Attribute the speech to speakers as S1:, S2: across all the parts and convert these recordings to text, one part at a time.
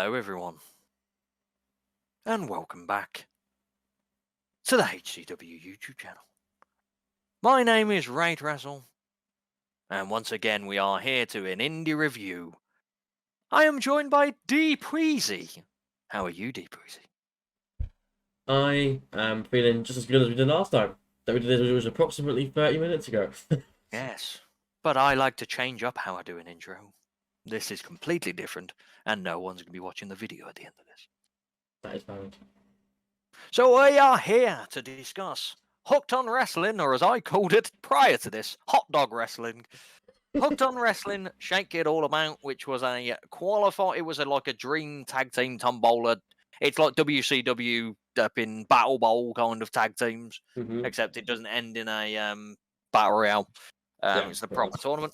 S1: Hello everyone, and welcome back to the HCW YouTube channel. My name is BritWres, and once again we are here to an Indy review. I am joined by BritWres. How are you, BritWres?
S2: I am feeling just as good as we did last time. That we did it was approximately 30 minutes ago.
S1: Yes, but I like to change up how I do an intro. This is completely different, and no one's going to be watching the video at the end of this.
S2: That is valid.
S1: So we are here to discuss Hooked on Wrestling, or as I called it prior to this, Hot Dog Wrestling. Hooked on Wrestling, Shake It All About, which was a qualify. It was like a dream tag team tombola. It's like WCW up in Battle Bowl kind of tag teams, except it doesn't end in a battle royale. It's the proper tournament.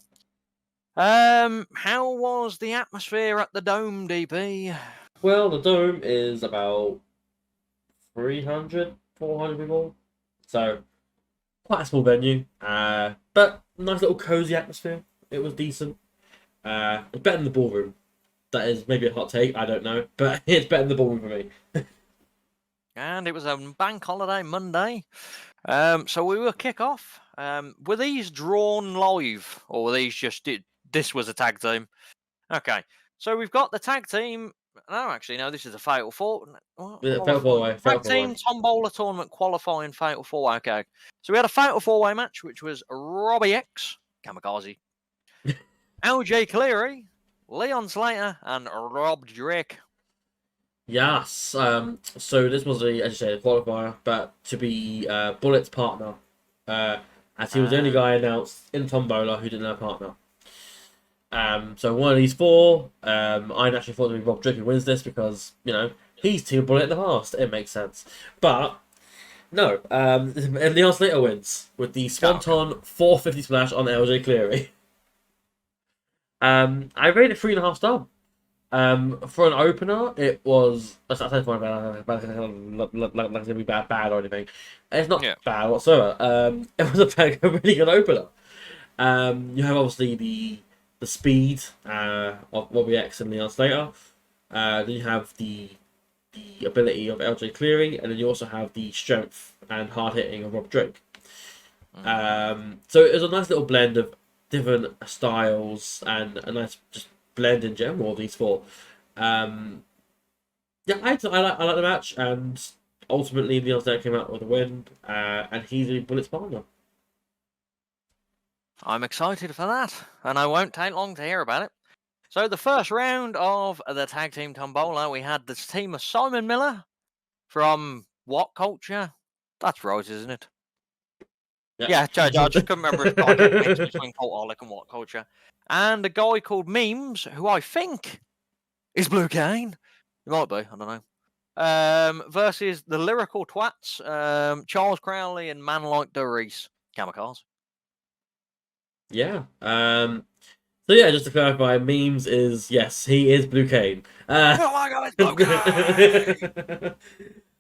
S1: How was the atmosphere at the Dome, DP?
S2: Well, the Dome is about 300, 400 people. So, quite a small venue. But nice little cozy atmosphere. It was decent. It's better than the ballroom. That is maybe a hot take, I don't know. But it's better than the ballroom for me.
S1: And it was a bank holiday Monday. So we will kick off. Were these drawn live, or were these just this was a tag team? Okay, so we've got the tag team. No, actually, no. This is a fatal four.
S2: Fatal four-way.
S1: Tag team Tombola tournament qualifying fatal four-way. Okay, so we had a fatal four-way match, which was Robbie X, Kamikaze, LJ Cleary, Leon Slater, and Rob Drake.
S2: Yes. So this was as you say, a qualifier, but to be Bullet's partner, as he was the only guy announced in Tombola who didn't have a partner. So one of these four, I naturally thought it would be Rob Drake who wins this because he's Team Bullet in the past. It makes sense, but no. And Leon Slater wins with the Swanton 450 splash on LJ Cleary. I rated 3.5 stars. For an opener, it was. I said for like it's gonna be bad or anything. It's not bad whatsoever. It was a really good opener. You have obviously the speed of Robbie X and Leon Slater. Then you have the ability of LJ Cleary, and then you also have the strength and hard hitting of Rob Drake. So it was a nice little blend of different styles and a nice just blend in general of these four. I like the match, and ultimately Leon Slater came out with a win, and he's a Bullet's partner.
S1: I'm excited for that, and I won't take long to hear about it. So the first round of the tag team tombola, we had this team of Simon Miller from What Culture? That's right, isn't it? Yeah, I just couldn't remember if I get mixed between Cultaholic and What Culture. And a guy called Memes, who I think is Blue Cane. It might be, I don't know. Versus the Lyrical Twats, Charles Crowley and Man Like Theice. Kamikaze.
S2: Yeah. So yeah, just to clarify, Memes is yes, he is Blue Cane.
S1: Oh my god, it's Blue Cane!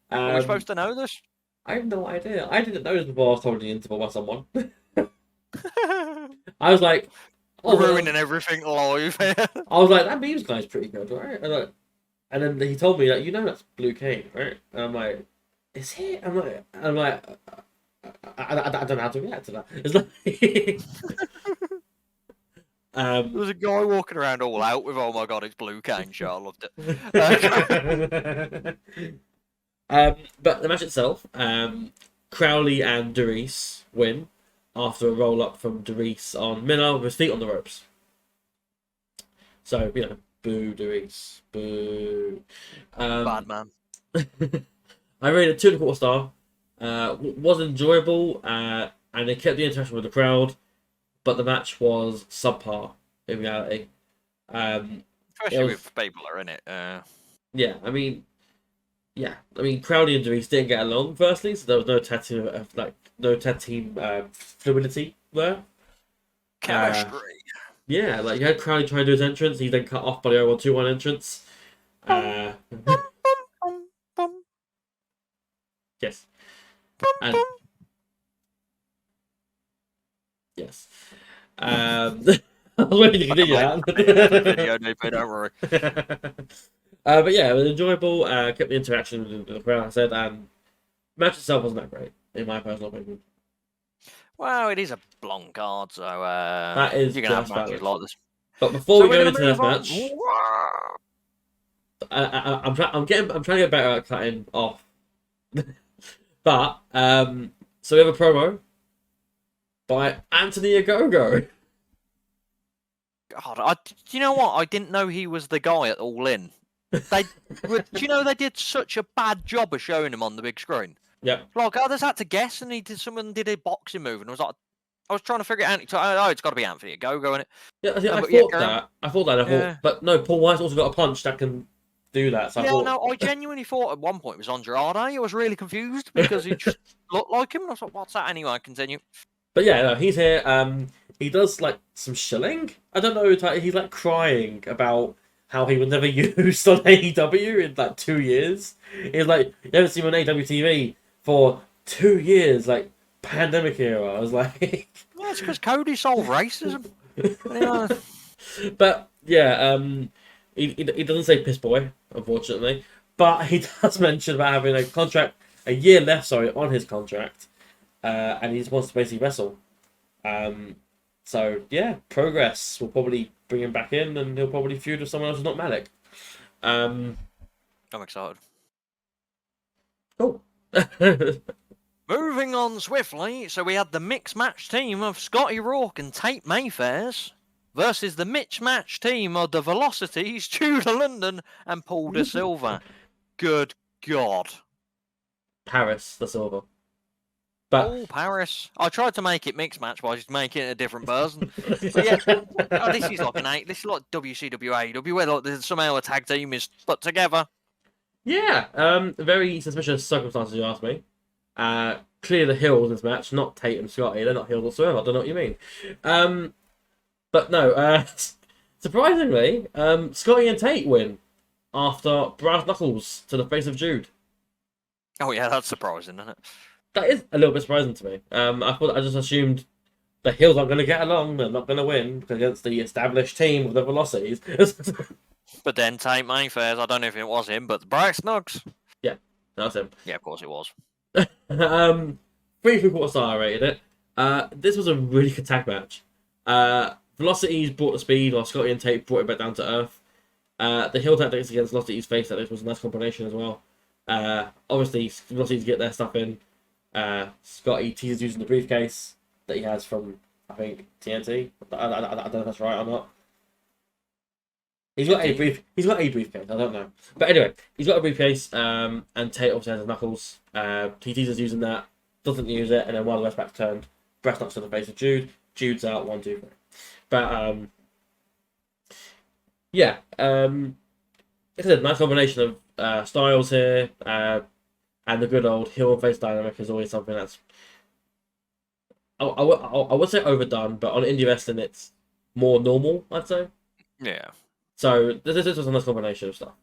S1: Are we supposed to know this?
S2: I have no idea. I didn't know this before I was told in the interval by someone. I was like,
S1: ruining everything live.
S2: I was like, that Memes guy's pretty good, right? And then he told me that that's Blue Cane, right? And I'm like, is he? I'm like, I don't know how to react to that. It's like.
S1: There was a guy walking around all out with "Oh my god, it's Blue Cane." Sure, I loved it.
S2: But the match itself, Crowley and Theice win after a roll up from Theice on Miller with his feet on the ropes. So boo Theice, boo.
S1: Bad man.
S2: I rated 2.25 star. Was enjoyable, and they kept the interaction with the crowd. But the match was subpar in reality.
S1: Especially with Babler in it.
S2: Yeah, I mean, Crowley and Theice didn't get along. Firstly, so there was no tag team fluidity there.
S1: Chemistry.
S2: Yeah, like you had Crowley trying to do his entrance, he's then cut off by the 0-1-2-1 entrance. Yes. And yes. I was waiting to continue that.
S1: Video, don't worry.
S2: But yeah, it was enjoyable. Kept the interaction with the crowd, I said, and match itself wasn't that great, in my personal opinion.
S1: Well, it is a long card, so
S2: That is
S1: you're gonna have
S2: just
S1: matches
S2: valid.
S1: like this.
S2: But before
S1: So
S2: we
S1: we're
S2: go
S1: gonna
S2: into
S1: move
S2: this
S1: on.
S2: match, I'm trying to get better at cutting off. But so we have a promo by Anthony Ogogo.
S1: God, do you know what? I didn't know he was the guy at All In. Do you know they did such a bad job of showing him on the big screen?
S2: Yep.
S1: Like, I just had to guess, and someone did a boxing move, and I was like, I was trying to figure it out. Oh, it's got to be Anthony Ogogo in it.
S2: Yeah, I thought that.
S1: Yeah.
S2: But no, Paul White's also got a punch that can do that. So
S1: I genuinely thought at one point it was Andrade. I was really confused because he just looked like him. And I was like, what's that anyway? Continue.
S2: But yeah, no, he's here. He does like some shilling. I don't know. He's like crying about how he was never used on AEW in like 2 years. He's like, you haven't seen him on AEW TV for 2 years, like pandemic era. I was like,
S1: yeah, it's because Cody solved racism.
S2: But yeah, he doesn't say piss boy, unfortunately, but he does mention about having a year left, on his contract, and he just wants to basically wrestle. So yeah, Progress will probably bring him back in, and he'll probably feud with someone else who's not Malik.
S1: I'm excited.
S2: Cool.
S1: Moving on swiftly, so we had the mixed match team of Scotty Rourke and Tate Mayfairs versus the mixed match team of the Velocities, Judah London and Paul De Silva. Good God.
S2: Paris De Silva. But
S1: Paris. I tried to make it mixed match by just making it a different person. But yeah, this is like this is like WCW AEW, where like somehow a tag team is put together.
S2: Yeah, very suspicious circumstances, you ask me. Clear the heels in this match, not Tate and Scotty. They're not heels whatsoever. I don't know what you mean. But no, surprisingly, Scotty and Tate win after brass knuckles to the face of Jude.
S1: Oh yeah, that's surprising, isn't it?
S2: That is a little bit surprising to me. I just assumed the heels aren't going to get along. They're not going to win against the established team of the Velocities.
S1: But then Tate Mayfairs, I don't know if it was him, but Brass Snugs.
S2: Yeah, that's him.
S1: Yeah, of course it was.
S2: 3 star I rated it. This was a really good tag match. Velocities brought the speed, while Scotty and Tate brought it back down to earth. The heel tactics against Velocities' face that this was a nice combination as well. Obviously, Velocities get their stuff in. Scotty teases using the briefcase that he has from, I think, TNT. I don't know if that's right or not. He's got a briefcase. I don't know, but anyway, he's got a briefcase. And Tate obviously has his knuckles. He teases using that, doesn't use it, and then while the rest back turned, breast knocks to the face of Jude. Jude's out 1, 2, 3. But yeah, it's a nice combination of styles here, and the good old heel and face dynamic is always something that's I would say overdone, but on indie wrestling it's more normal, I'd say.
S1: Yeah.
S2: So this was a nice combination of stuff.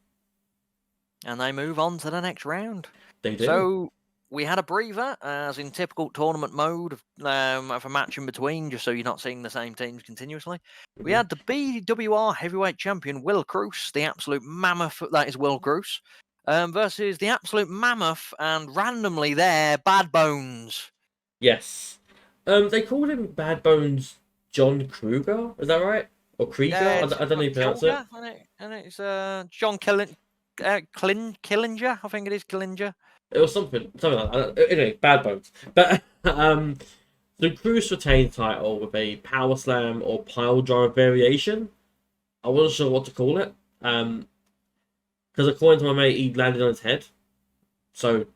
S1: And they move on to the next round.
S2: They do.
S1: So we had a breather, as in typical tournament mode, of a match in between, just so you're not seeing the same teams continuously. We had the BWR heavyweight champion, Will Cruz, the absolute mammoth, that is Will Cruz, versus the absolute mammoth, and randomly there, Bad Bones.
S2: Yes. They called him Bad Bones John Kruger, is that right? Or Krieger? I don't know how you pronounce it.
S1: And it's John Killinger, I think it is Killinger.
S2: It was something like that. Anyway, Bad Bones. But the Cruz retained title with a power slam or pile driver variation. I wasn't sure what to call it. Because according to my mate, he landed on his head. So, a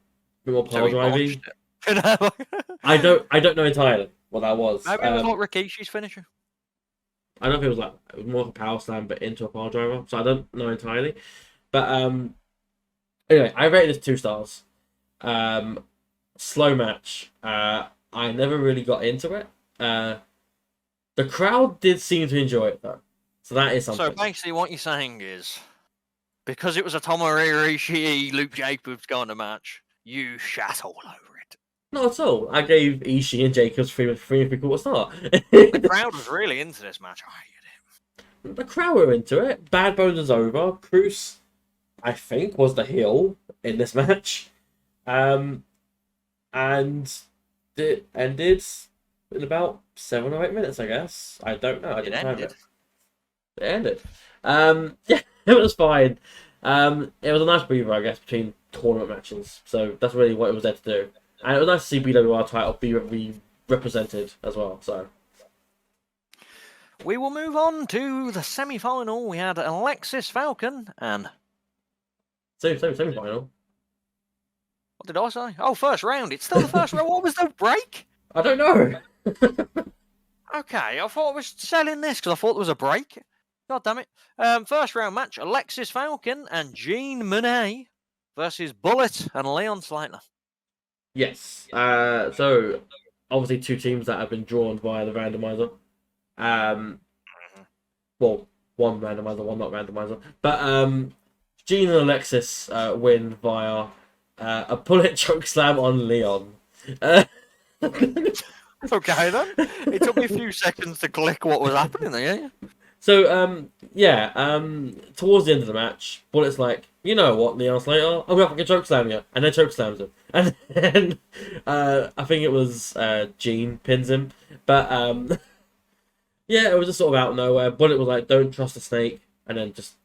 S2: bit more pile driving. I don't know entirely what that was.
S1: Maybe it was like Rikishi's finisher.
S2: I don't know if it was more of a power slam, but into a pile driver. So I don't know entirely. But anyway, I rated this 2 stars. Slow match. I never really got into it. The crowd did seem to enjoy it though, so that is something.
S1: So basically, what you're saying is, because it was a Tomohiro Ishii Luke Jacobs kind of match, you shat all over it.
S2: Not at all. I gave Ishii and Jacobs 3 and 3/4 star.
S1: The crowd was really into this match. I hated it.
S2: The crowd were into it. Bad Bones is over. Cruz I think, was the heel in this match. And it ended in about 7 or 8 minutes, I guess. I don't know. I didn't time it. It ended. Yeah, it was fine. It was a nice breather, I guess, between tournament matches. So that's really what it was there to do. And it was nice to see BWR title be represented as well. So
S1: we will move on to the semi-final. We had Alexis, Falcon, and
S2: semi-final.
S1: What did I say? Oh, first round. It's still the first round. What was the break?
S2: I don't know.
S1: Okay, I thought I was selling this because I thought there was a break. God damn it. First round match, Alexis Falcon and Jean Monet versus Bullet and Leon Slater.
S2: Yes. So, obviously 2 teams that have been drawn by the randomizer. Well, one randomizer, one not randomizer. But Jean and Alexis win via a bullet choke slam on Leon.
S1: Okay then. It took me a few seconds to click what was happening there.
S2: So towards the end of the match, Bullet's like, you know what, Leon Slater, I'm gonna fucking choke slam you, and then choke slams him, and then I think it was Jean pins him, but yeah, it was just sort of out of nowhere. Bullet was like, don't trust the snake, and then just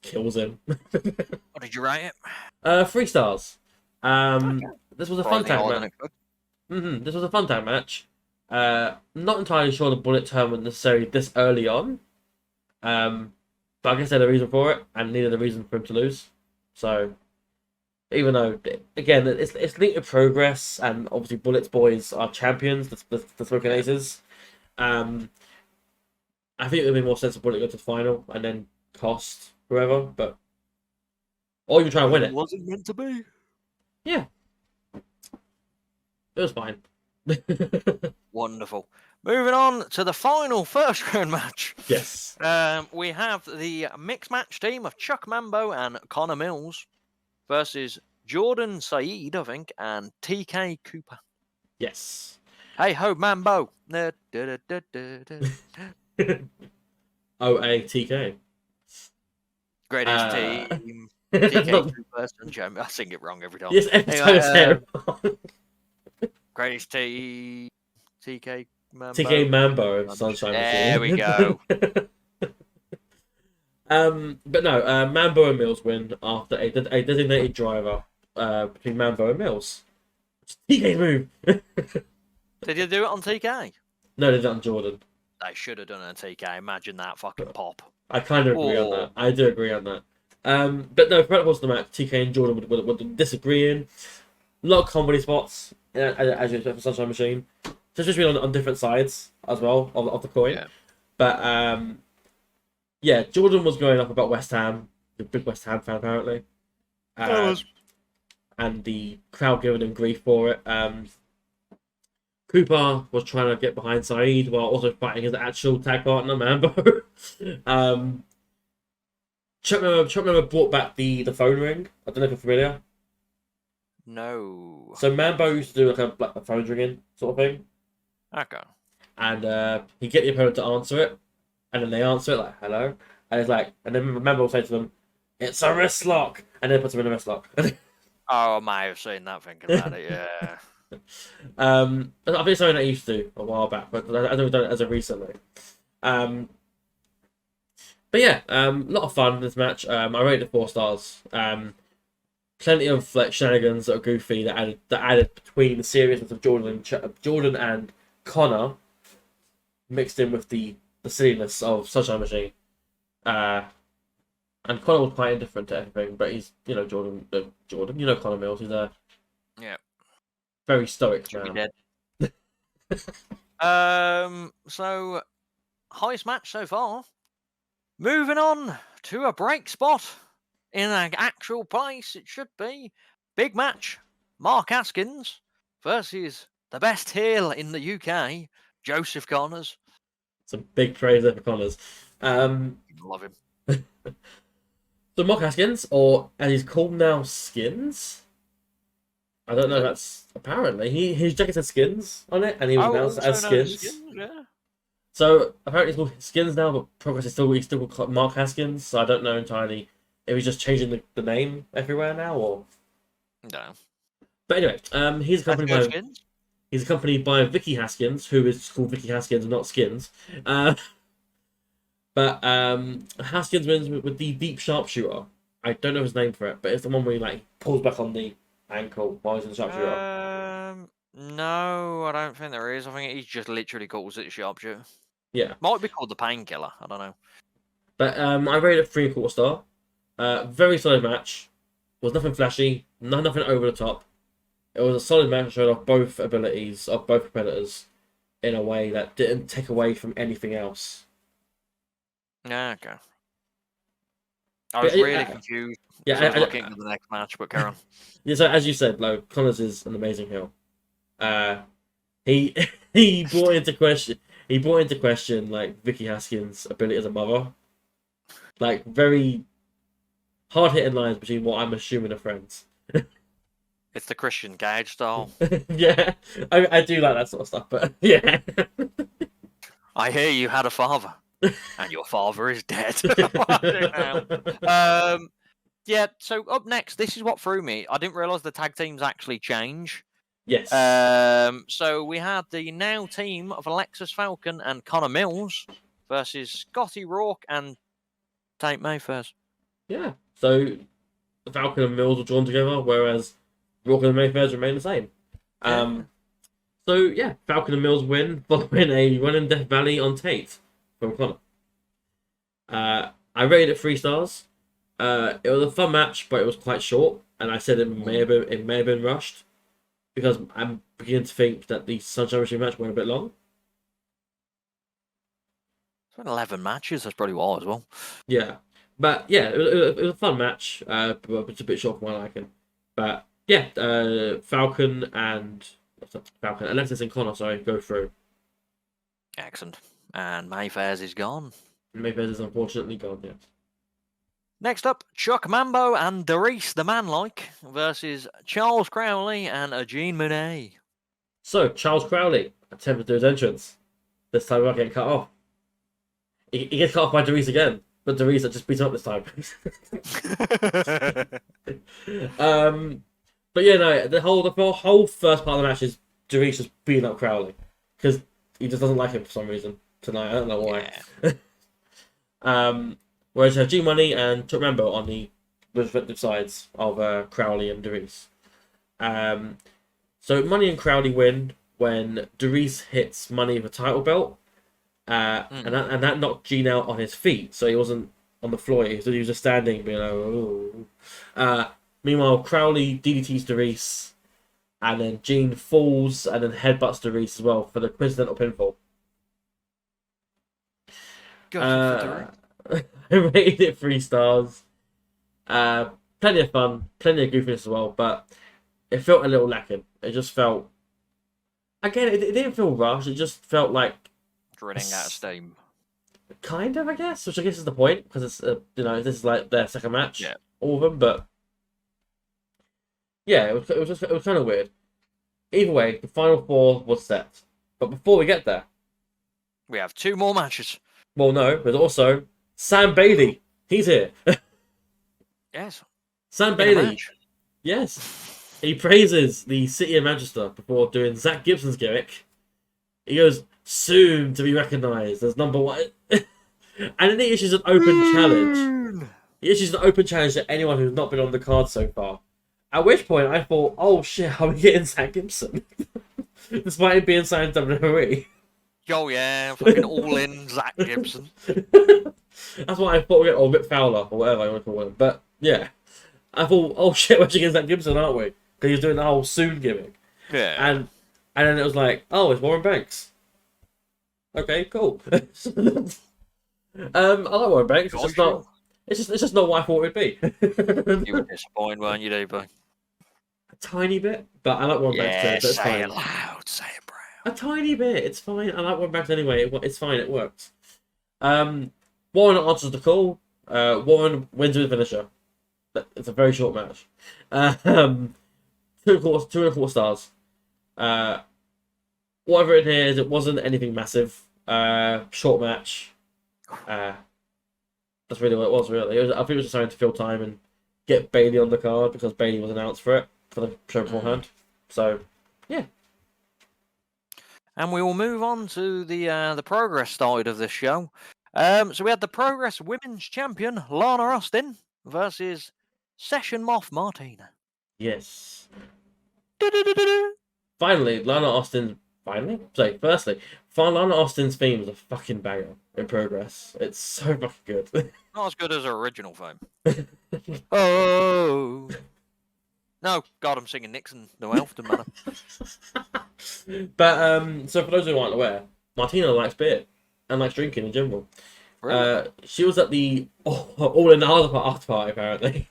S2: kills him.
S1: What did you rate it?
S2: 3 stars.
S1: Okay.
S2: This was a fun tag match. This was a fun tag match. Not entirely sure the Bullet turn was necessarily this early on. But I guess they had a reason for it and needed a reason for him to lose. So, even though, again, it's linked to progress, and obviously Bullet's boys are champions, the Smoking Aces. I think it would be more sensible to go to the final and then cost whoever, but or you try and win it.
S1: Wasn't meant to be.
S2: Yeah. It was fine.
S1: Wonderful. Moving on to the final first round match.
S2: Yes.
S1: We have the mixed match team of Chuck Mambo and Conor Mills versus Jordan Saeed, I think, and TK Cooper.
S2: Yes.
S1: Hey ho, Mambo.
S2: OATK.
S1: Greatest team. TK Cooper and Joe. I sing it wrong every time.
S2: Yes, every time.
S1: Greatest team. TK Mambo.
S2: TK Mambo. Sunshine
S1: There we go.
S2: But no, Mambo and Mills win after a designated driver between Mambo and Mills. TK move.
S1: Did you do it on TK?
S2: No, they did it on Jordan.
S1: They should have done it on TK. Imagine that fucking pop.
S2: I kind of agree on that. I do agree on that. But no, throughout the course of the match, TK and Jordan would disagreeing. A lot of comedy spots, as you expect for Sunshine Machine. So it's just been on different sides as well of the coin.
S1: Yeah.
S2: But yeah, Jordan was going up about West Ham, the big West Ham fan apparently. And the crowd giving him grief for it. Cooper was trying to get behind Saeed while also fighting his actual tag partner, Mambo. Chuck Mambo brought back the phone ring. I don't know if you're familiar.
S1: No.
S2: So Mambo used to do like a phone ringing sort of thing.
S1: Okay.
S2: And he'd get the opponent to answer it, and then they answer it like hello, and it's like, and then Mambo will say to them, "It's a wrist lock," and then puts him in a wrist lock.
S1: Oh, I may have seen that thinking about it. Yeah.
S2: I think it's something I used to do a while back, but I haven't done it as of recently. But yeah, a lot of fun in this match. I rated it 4 stars. Plenty of like shenanigans that are goofy that added between the seriousness of Jordan and Conor, mixed in with the silliness of Sunshine Machine. And Conor was quite indifferent to everything, but he's Jordan, Conor Mills, he's a very stoic man.
S1: So highest match so far. Moving on to a break spot in an actual place. It should be big match. Mark Haskins versus the best heel in the UK, Joseph Connors.
S2: Some big praise there for Connors.
S1: Love him.
S2: So Mark Haskins, or as he's called now, Skins. I don't know. That's apparently his jacket said Skins on it, and he was announced as Skins.
S1: Yeah.
S2: So apparently it's called Skins now, but Progress is still called Mark Haskins. So I don't know entirely It was just changing the name everywhere now, or
S1: No.
S2: but anyway, he's accompanied by Vicky Haskins, who is called Vicky Haskins and not Skins. But Haskins wins with the deep sharpshooter. I don't know his name for it, but it's the one where he like pulls back on the ankle while he's in the sharpshooter.
S1: No, I don't think there is. I think he just literally calls it sharpshooter.
S2: Yeah.
S1: Might be called the painkiller. I don't know.
S2: But I rated it 3.25 star. Very solid match. Was nothing flashy, nothing over the top. It was a solid match, showed off both abilities of both competitors in a way that didn't take away from anything else.
S1: Yeah, okay. I was really confused.
S2: Yeah,
S1: I was looking at the next match, but carry on.
S2: Yeah, so as you said, Connors is an amazing heel. He brought into question like Vicky Haskins' ability as a mother. Like very hard hitting lines between what I'm assuming are friends.
S1: It's the Christian Gage style.
S2: Yeah, I do like that sort of stuff, but yeah.
S1: I hear you had a father, and your father is dead. Yeah, so up next, this is what threw me. I didn't realise the tag teams actually change.
S2: Yes.
S1: So we had the now team of Alexis, Falcon, and Conor Mills versus Scotty Rourke and Tate Mayfair.
S2: Yeah. So Falcon and Mills were drawn together, whereas Rourke and Mayfair remain the same. So yeah, Falcon and Mills win following a run in Death Valley on Tate from Conor. I rated it 3 stars. It was a fun match, but it was quite short, and I said it may have been rushed because I'm beginning to think that the Sunshine Machine match went a bit long.
S1: It's been 11 matches. That's probably what as well.
S2: Yeah, but yeah, it was a fun match. But it's a bit short for my liking. But yeah, Falcon, Alexis and Conor, go through.
S1: Excellent. And Mayfair's is gone.
S2: Mayfair's is unfortunately gone, yes.
S1: Next up, Chuck Mambo and Theice the Man-like versus Charles Crowley and Eugene Monet.
S2: So, Charles Crowley attempted to do his entrance. This time without getting cut off. He gets cut off by Theice again, but Theice just beats him up this time. But yeah, no, the whole first part of the match is Theice just beating up Crowley. Because he just doesn't like him for some reason tonight. I don't know why. Yeah. Whereas you have G-Money and Chuck Mambo on the respective sides of Crowley and Theice. So Money and Crowley win when Theice hits Money with a title belt. And that knocked Gene out on his feet, so he wasn't on the floor. He was just standing, meanwhile, Crowley DDTs Theice, and then Gene falls and then headbutts Theice as well for the coincidental pinfall. I rated it 3 stars. Plenty of fun, plenty of goofiness as well, but it felt a little lacking. It just felt, again, it didn't feel rushed. It just felt like
S1: running out of steam.
S2: Kind of, I guess, which I guess is the point because it's this is like their second match, all of them. But yeah, it was kind of weird. Either way, the final 4 was set. But before we get there,
S1: we have 2 more matches.
S2: Well, no, there's also Sam Bailey. He's here.
S1: Yes.
S2: Sam Bailey. Yes. He praises the City of Manchester before doing Zach Gibson's gimmick. He goes, soon to be recognised as number 1. And then he issues an open challenge. He issues an open challenge to anyone who's not been on the card so far. At which point I thought, oh shit, are we getting Zach Gibson? Despite him being signed to WWE.
S1: Oh yeah, fucking all-in Zach Gibson.
S2: That's what I thought we get, or Rip Fowler, or whatever I want to call him. But yeah, I thought, oh shit, we're against Zach Gibson, aren't we? Because he's doing the whole soon gimmick.
S1: Yeah.
S2: And then it was like, oh, it's Warren Banks. Okay, cool. I like Warren Banks. It's just not what I thought it'd be.
S1: You were disappointed, weren't you, Dave? A
S2: tiny bit, but I like Warren Banks. So
S1: say it loud, say it proud.
S2: A tiny bit, it's fine. I like Warren Banks anyway. It's fine. It works. Warren answers the call. Warren wins with a finisher. It's a very short match. 2.25 stars. Whatever it is, it wasn't anything massive. Short match. The That's really what it was. Really, I think it was just trying to fill time and get Bailey on the card because Bailey was announced for the show beforehand. So, yeah.
S1: And we will move on to the Progress side of this show. So we had the Progress Women's Champion Lana Austin versus Session Moth Martina.
S2: Yes. Finally, Lana Austin. Firstly, Lana Austin's theme is a fucking banger in Progress. It's so fucking good.
S1: Not as good as her original theme. Oh. No, God, I'm singing Nixon. No elf, doesn't matter.
S2: But so for those who aren't aware, Martina likes beer and likes drinking in general. Really? She was at the All-In after party apparently,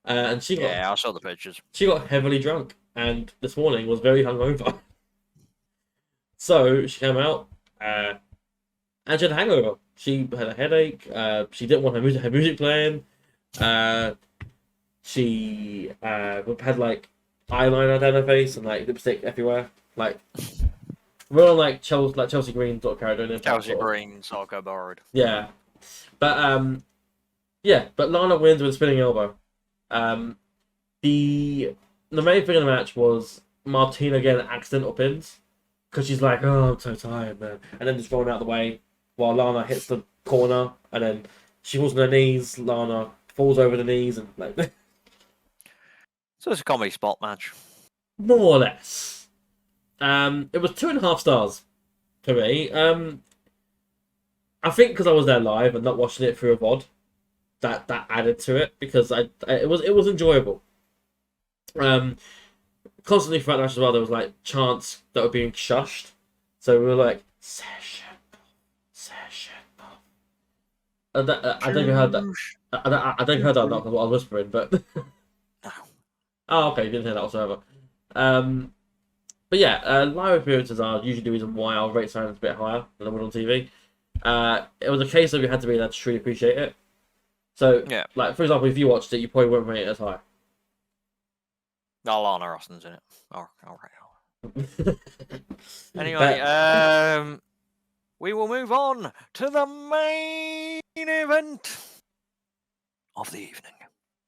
S2: and she got
S1: I saw the pictures.
S2: She got heavily drunk, and this morning was very hungover. So she came out, and she had a hangover. She had a headache. She didn't want her music playing. She had like eyeliner down her face and like lipstick everywhere. Like we're on like Chelsea Green sort of character in it.
S1: Chelsea Green, Sarko borrowed.
S2: Yeah, but but Lana wins with a spinning elbow. The main thing in the match was Martina getting accidental pins because she's like, "Oh, I'm so tired, man," and then just going out of the way while Lana hits the corner, and then she falls on her knees. Lana falls over the knees and like.
S1: So it's a comedy spot match.
S2: More or less. It was 2.5 stars for me. I think because I was there live and not watching it through a VOD, that added to it because it was enjoyable. Constantly throughout the match as well, there was like chants that were being shushed, so we were like session. I don't know how you heard that. I don't heard that not because I was whispering, but.
S1: No.
S2: Oh, okay, didn't hear that whatsoever. But yeah, live appearances are usually the reason why our rate sign is a bit higher than I would on TV. It was a case that we had to be there to truly appreciate it. So,
S1: yeah,
S2: like for example, if you watched it, you probably wouldn't rate it as high.
S1: No, Lana Austin's in it. All right. Anyway, we will move on to the main event of the evening.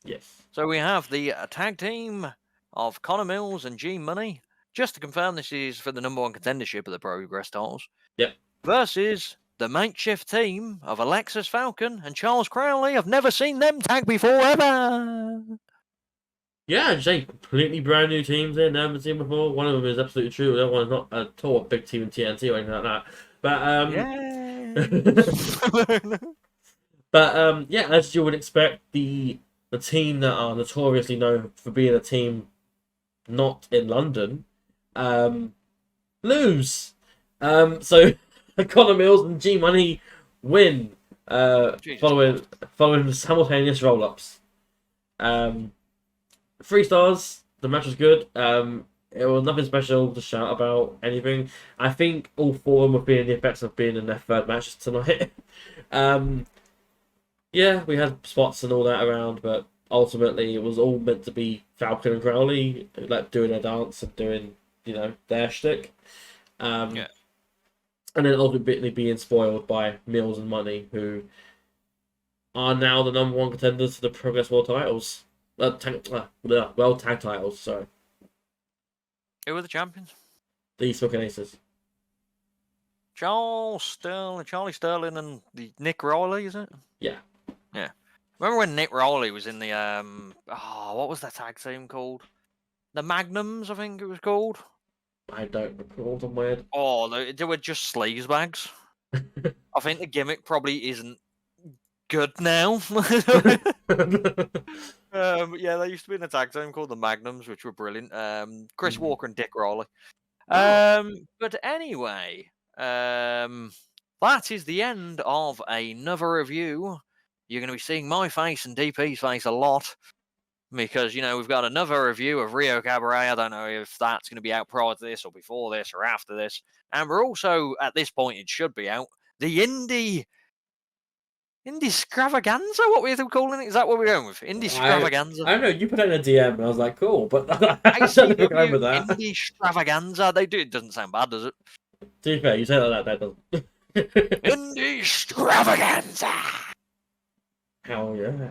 S2: Yes.
S1: So we have the tag team of Connor Mills and G Money. Just to confirm, this is for the #1 contendership of the Progress titles.
S2: Yep.
S1: Versus the makeshift team of Alexis Falcon and Charles Crowley. I've never seen them tag before ever.
S2: Yeah, I'd say completely brand new teams there, never seen before. One of them is absolutely true. The other one is not at all a big team in TNT or anything like that. But but yeah, as you would expect, the team that are notoriously known for being a team not in London, lose. So Connor Mills and G Money win, following the simultaneous roll-ups. 3 stars. The match was good. It was nothing special to shout about anything. I think all 4 of them were feeling the effects of being in their 3rd matches tonight. Yeah, we had spots and all that around, but ultimately it was all meant to be Falcon and Crowley like doing their dance and doing, their shtick. And then ultimately being spoiled by Mills and Money, who are now the #1 contenders to the Progress World titles. World Tag titles, sorry.
S1: Who were the champions?
S2: The Smoking Aces.
S1: Charlie Sterling and the Nick Riley, is it?
S2: Yeah.
S1: Yeah. Remember when Nick Riley was in the what was that tag team called? The Magnums, I think it was called.
S2: I don't recall them weird.
S1: Oh, they were just sleaze bags. I think the gimmick probably isn't good now. Yeah, they used to be in a tag team called the Magnums, which were brilliant. Chris Walker and Dick Riley. But anyway, that is the end of another review. You're going to be seeing my face and DP's face a lot because, we've got another review of Rio Cabaret. I don't know if that's going to be out prior to this or before this or after this. And we're also, at this point, it should be out, the Indy Extravaganza? What were you calling it? Is that what we're going with? Indy Extravaganza?
S2: I don't know. You put it in a DM and I was like, cool, but I don't remember that.
S1: Indy Extravaganza. It doesn't sound bad, does it?
S2: To be fair, you say that doesn't.
S1: Indy Extravaganza.
S2: Hell yeah.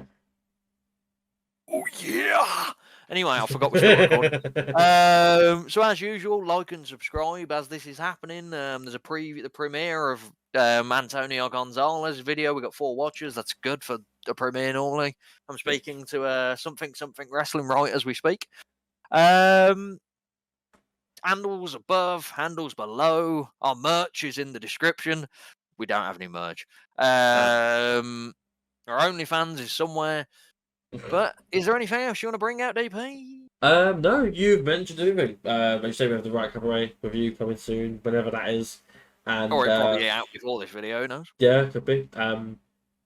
S1: Oh yeah. Anyway, I forgot we're still recording. So as usual, like and subscribe as this is happening. There's a preview, the premiere of Antonio Gonzalez video. We got 4 watchers. That's good for the premiere normally. I'm speaking to something wrestling right as we speak. Handles above, handles below. Our merch is in the description. We don't have any merch. Our OnlyFans is somewhere. But is there anything else you want to bring out, DP?
S2: No, you've mentioned everything. You say we have the Right Cabaret review coming soon, whenever that is. And,
S1: or it'll probably be out before this video, who knows?
S2: Yeah, could be. And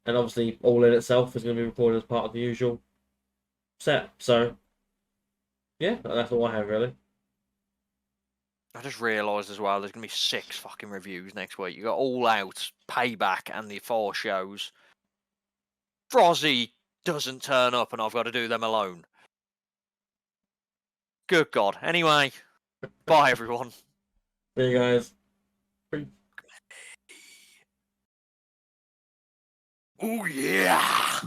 S2: obviously, All-In itself is going to be recorded as part of the usual set. So, yeah, that's all I have, really.
S1: I just realised as well, there's going to be 6 fucking reviews next week. You got All Out, Payback, and the 4 shows. Frozzy doesn't turn up, and I've got to do them alone. Good God. Anyway, bye, everyone.
S2: See you guys.
S1: Oh, yeah.